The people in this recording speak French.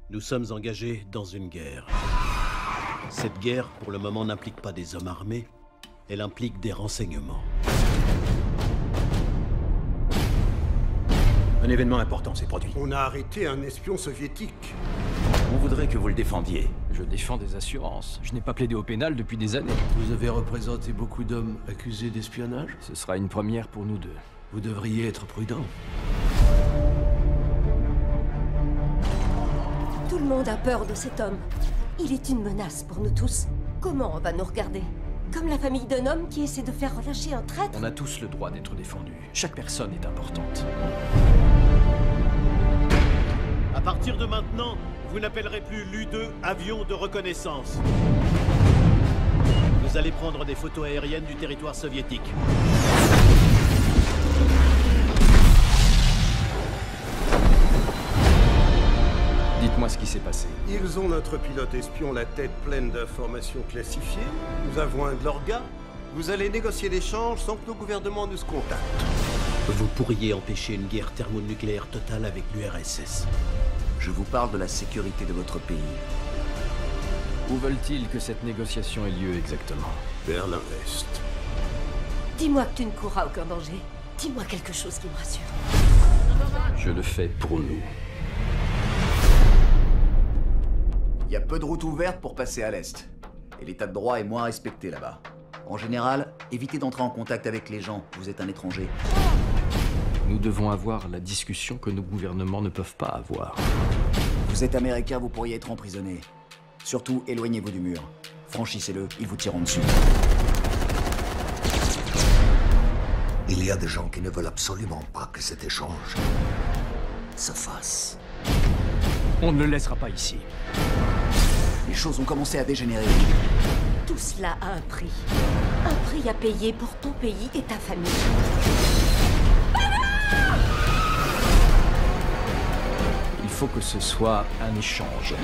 Nous sommes engagés dans une guerre. Cette guerre, pour le moment, n'implique pas des hommes armés. Elle implique des renseignements. Un événement important s'est produit. On a arrêté un espion soviétique. On voudrait que vous le défendiez. Je défends des assurances. Je n'ai pas plaidé au pénal depuis des années. Vous avez représenté beaucoup d'hommes accusés d'espionnage. Ce sera une première pour nous deux. Vous devriez être prudent. Tout le monde a peur de cet homme. Il est une menace pour nous tous. Comment on va nous regarder? Comme la famille d'un homme qui essaie de faire relâcher un traître? On a tous le droit d'être défendus. Chaque personne est importante. À partir de maintenant, vous n'appellerez plus l'U-2 avion de reconnaissance. Vous allez prendre des photos aériennes du territoire soviétique. Dites-moi ce qui s'est passé. Ils ont notre pilote espion la tête pleine d'informations classifiées. Nous avons un de leurs gars. Vous allez négocier l'échange sans que nos gouvernements ne se contactent. Vous pourriez empêcher une guerre thermonucléaire totale avec l'URSS. Je vous parle de la sécurité de votre pays. Où veulent-ils que cette négociation ait lieu exactement? Berlin-Est. Dis-moi que tu ne courras aucun danger. Dis-moi quelque chose qui me rassure. Je le fais pour nous. Il y a peu de routes ouvertes pour passer à l'Est. Et l'état de droit est moins respecté là-bas. En général, évitez d'entrer en contact avec les gens. Vous êtes un étranger. Nous devons avoir la discussion que nos gouvernements ne peuvent pas avoir. Vous êtes américain, vous pourriez être emprisonné. Surtout, éloignez-vous du mur. Franchissez-le, ils vous tireront dessus. Il y a des gens qui ne veulent absolument pas que cet échange se fasse. On ne le laissera pas ici. Les choses ont commencé à dégénérer. Tout cela a un prix. Un prix à payer pour ton pays et ta famille. Il faut que ce soit un échange.